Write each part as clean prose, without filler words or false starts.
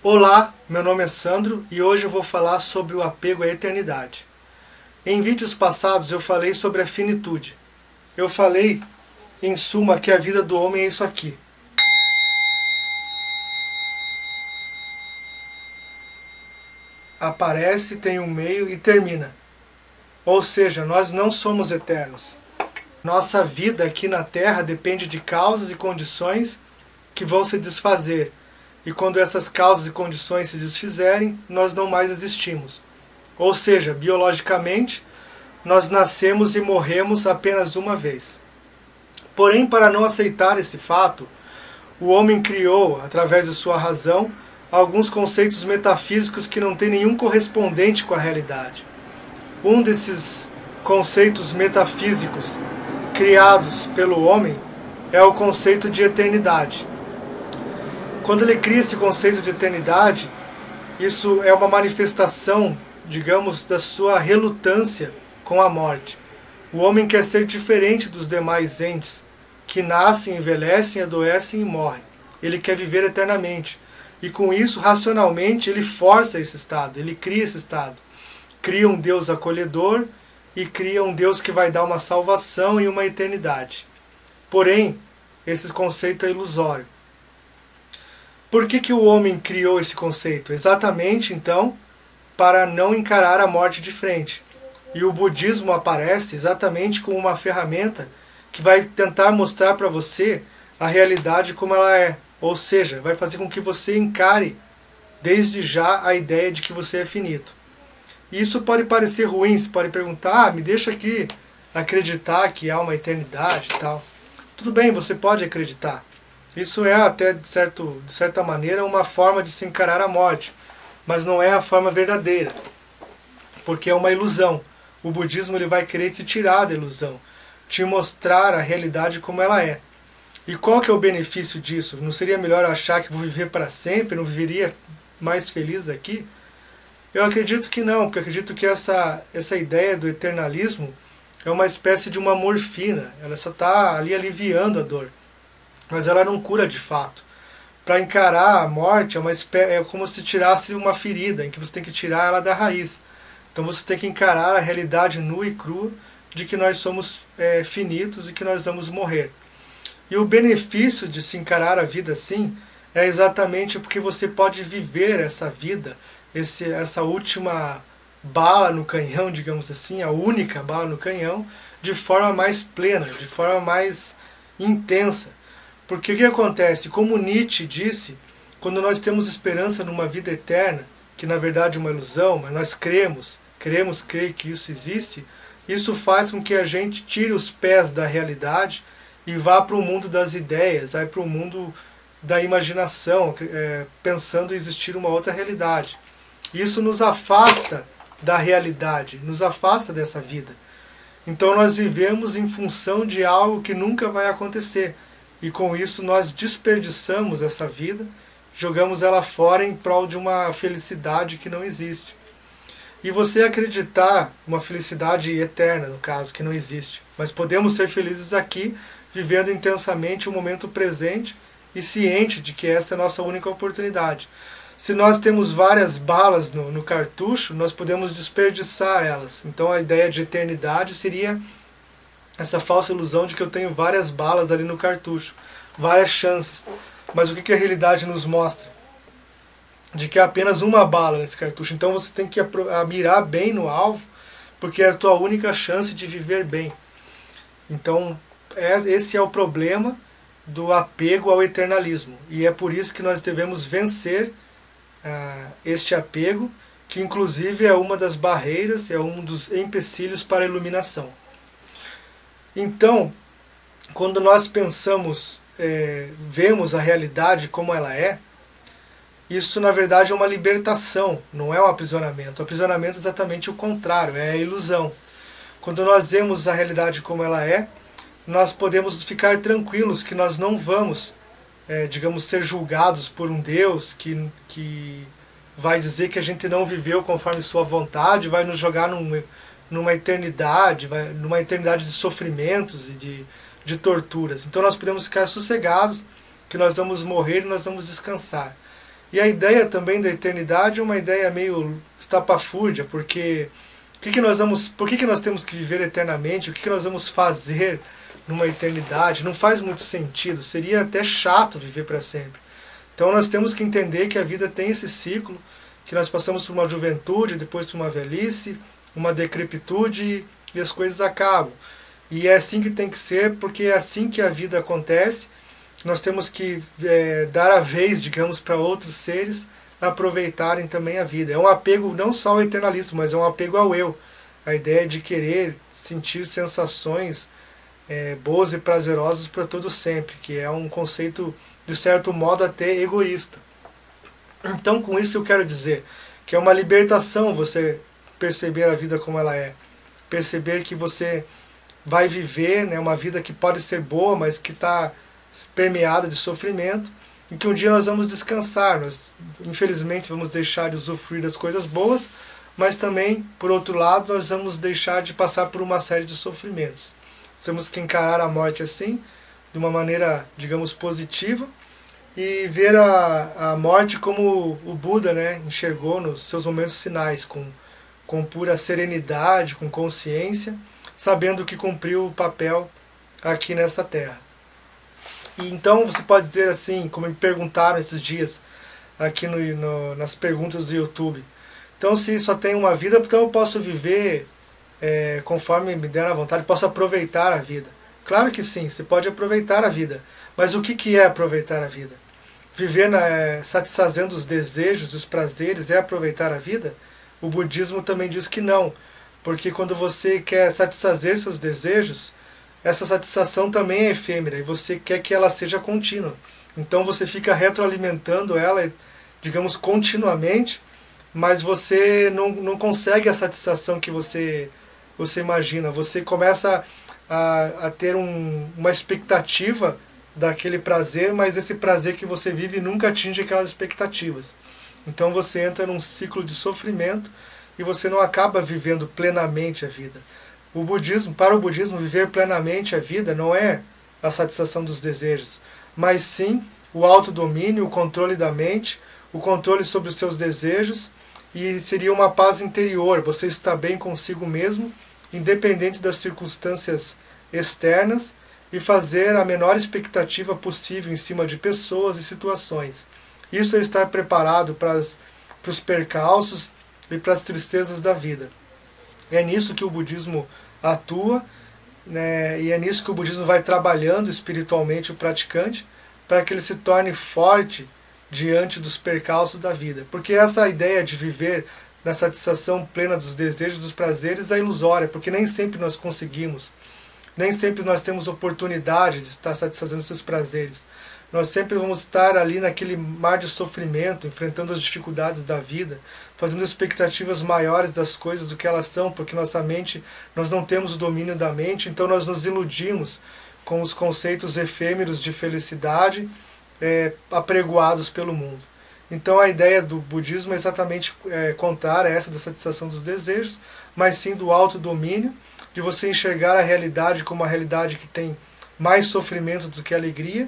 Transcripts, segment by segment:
Olá, meu nome é Sandro e hoje eu vou falar sobre o apego à eternidade. Em vídeos passados eu falei sobre a finitude. Eu falei, em suma, que a vida do homem é isso aqui. Aparece, tem um meio e termina. Ou seja, nós não somos eternos. Nossa vida aqui na Terra depende de causas e condições que vão se desfazer. E quando essas causas e condições se desfizerem, nós não mais existimos. Ou seja, biologicamente, nós nascemos e morremos apenas uma vez. Porém, para não aceitar esse fato, o homem criou, através de sua razão, alguns conceitos metafísicos que não têm nenhum correspondente com a realidade. Um desses conceitos metafísicos criados pelo homem é o conceito de eternidade. Quando ele cria esse conceito de eternidade, isso é uma manifestação, digamos, da sua relutância com a morte. O homem quer ser diferente dos demais entes, que nascem, envelhecem, adoecem e morrem. Ele quer viver eternamente. E com isso, racionalmente, ele força esse estado, ele cria esse estado. Cria um Deus acolhedor e cria um Deus que vai dar uma salvação e uma eternidade. Porém, esse conceito é ilusório. Por que o homem criou esse conceito? Exatamente, então, para não encarar a morte de frente. E o budismo aparece exatamente como uma ferramenta que vai tentar mostrar para você a realidade como ela é. Ou seja, vai fazer com que você encare desde já a ideia de que você é finito. E isso pode parecer ruim, você pode perguntar, me deixa aqui acreditar que há uma eternidade e tal. Tudo bem, você pode acreditar. Isso é até, de certa maneira, uma forma de se encarar a morte, mas não é a forma verdadeira, porque é uma ilusão. O budismo ele vai querer te tirar da ilusão, te mostrar a realidade como ela é. E qual que é o benefício disso? Não seria melhor achar que vou viver para sempre, não viveria mais feliz aqui? Eu acredito que não, porque eu acredito que essa ideia do eternalismo é uma espécie de uma morfina, ela só está ali aliviando a dor. Mas ela não cura de fato. Para encarar a morte é como se tirasse uma ferida, em que você tem que tirar ela da raiz. Então você tem que encarar a realidade nua e crua de que nós somos finitos e que nós vamos morrer. E o benefício de se encarar a vida assim é exatamente porque você pode viver essa vida, essa última bala no canhão, digamos assim, a única bala no canhão, de forma mais plena, de forma mais intensa. Porque o que acontece? Como Nietzsche disse, quando nós temos esperança numa vida eterna, que na verdade é uma ilusão, mas nós queremos crer que isso existe, isso faz com que a gente tire os pés da realidade e vá para o mundo das ideias, vai para o mundo da imaginação, pensando em existir uma outra realidade. Isso nos afasta da realidade, nos afasta dessa vida. Então nós vivemos em função de algo que nunca vai acontecer. E com isso nós desperdiçamos essa vida, jogamos ela fora em prol de uma felicidade que não existe. E você acreditar uma felicidade eterna, no caso, que não existe. Mas podemos ser felizes aqui, vivendo intensamente o momento presente e ciente de que essa é a nossa única oportunidade. Se nós temos várias balas no cartucho, nós podemos desperdiçar elas. Então a ideia de eternidade seria essa falsa ilusão de que eu tenho várias balas ali no cartucho, várias chances. Mas o que a realidade nos mostra? De que é apenas uma bala nesse cartucho. Então você tem que mirar bem no alvo, porque é a tua única chance de viver bem. Então esse é o problema do apego ao eternalismo. E é por isso que nós devemos vencer este apego, que inclusive é uma das barreiras, é um dos empecilhos para a iluminação. Então, quando nós pensamos, vemos a realidade como ela é, isso na verdade é uma libertação, não é um aprisionamento. O aprisionamento é exatamente o contrário, é a ilusão. Quando nós vemos a realidade como ela é, nós podemos ficar tranquilos que nós não vamos, digamos, ser julgados por um Deus que vai dizer que a gente não viveu conforme sua vontade, vai nos jogar numa eternidade de sofrimentos e de torturas. Então nós podemos ficar sossegados que nós vamos morrer e nós vamos descansar. E a ideia também da eternidade é uma ideia meio estapafúrdia, porque por que nós temos que viver eternamente? O que nós vamos fazer numa eternidade? Não faz muito sentido, seria até chato viver para sempre. Então nós temos que entender que a vida tem esse ciclo, que nós passamos por uma juventude, depois por uma velhice, uma decrepitude e as coisas acabam. E é assim que tem que ser, porque é assim que a vida acontece. Nós temos que dar a vez, digamos, para outros seres aproveitarem também a vida. É um apego não só ao eternalismo, mas é um apego ao eu. A ideia de querer sentir sensações boas e prazerosas para todo sempre, que é um conceito, de certo modo, até egoísta. Então, com isso eu quero dizer que é uma libertação você perceber a vida como ela é. Perceber que você vai viver, né, uma vida que pode ser boa, mas que está permeada de sofrimento, e que um dia nós vamos descansar. Nós, infelizmente, vamos deixar de usufruir das coisas boas, mas também, por outro lado, nós vamos deixar de passar por uma série de sofrimentos. Temos que encarar a morte assim, de uma maneira, digamos, positiva, e ver a morte como o Buda, né, enxergou nos seus momentos finais, com pura serenidade, com consciência, sabendo que cumpriu o papel aqui nessa terra. E então você pode dizer assim, como me perguntaram esses dias aqui nas perguntas do YouTube, então se só tem uma vida, então eu posso viver conforme me der a vontade, posso aproveitar a vida. Claro que sim, você pode aproveitar a vida, mas o que é aproveitar a vida? Viver satisfazendo os desejos e os prazeres é aproveitar a vida? O budismo também diz que não, porque quando você quer satisfazer seus desejos, essa satisfação também é efêmera e você quer que ela seja contínua. Então você fica retroalimentando ela, digamos, continuamente, mas você não consegue a satisfação que você imagina. Você começa a ter uma expectativa daquele prazer, mas esse prazer que você vive nunca atinge aquelas expectativas. Então você entra num ciclo de sofrimento e você não acaba vivendo plenamente a vida. Para o budismo, viver plenamente a vida não é a satisfação dos desejos, mas sim o autodomínio, o controle da mente, o controle sobre os seus desejos, e seria uma paz interior, você está bem consigo mesmo, independente das circunstâncias externas, e fazer a menor expectativa possível em cima de pessoas e situações. Isso é estar preparado para os percalços e para as tristezas da vida. É nisso que o budismo atua, né, e é nisso que o budismo vai trabalhando espiritualmente o praticante, para que ele se torne forte diante dos percalços da vida. Porque essa ideia de viver na satisfação plena dos desejos, dos prazeres, é ilusória, porque nem sempre nós conseguimos, nem sempre nós temos oportunidade de estar satisfazendo esses prazeres. Nós sempre vamos estar ali naquele mar de sofrimento, enfrentando as dificuldades da vida, fazendo expectativas maiores das coisas do que elas são, porque nossa mente, nós não temos o domínio da mente, então nós nos iludimos com os conceitos efêmeros de felicidade apregoados pelo mundo. Então a ideia do budismo é exatamente contrária a essa da satisfação dos desejos, mas sim do autodomínio, de você enxergar a realidade como uma realidade que tem mais sofrimento do que alegria,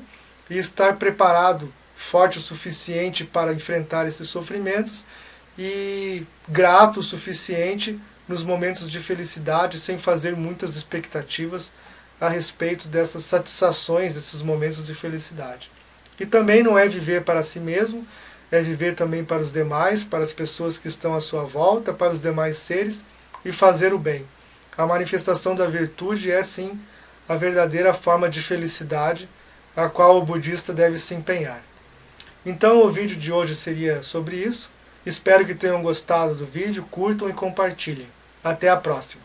e estar preparado, forte o suficiente para enfrentar esses sofrimentos e grato o suficiente nos momentos de felicidade, sem fazer muitas expectativas a respeito dessas satisfações, desses momentos de felicidade. E também não é viver para si mesmo, é viver também para os demais, para as pessoas que estão à sua volta, para os demais seres, e fazer o bem. A manifestação da virtude é sim a verdadeira forma de felicidade a qual o budista deve se empenhar. Então o vídeo de hoje seria sobre isso. Espero que tenham gostado do vídeo, curtam e compartilhem. Até a próxima!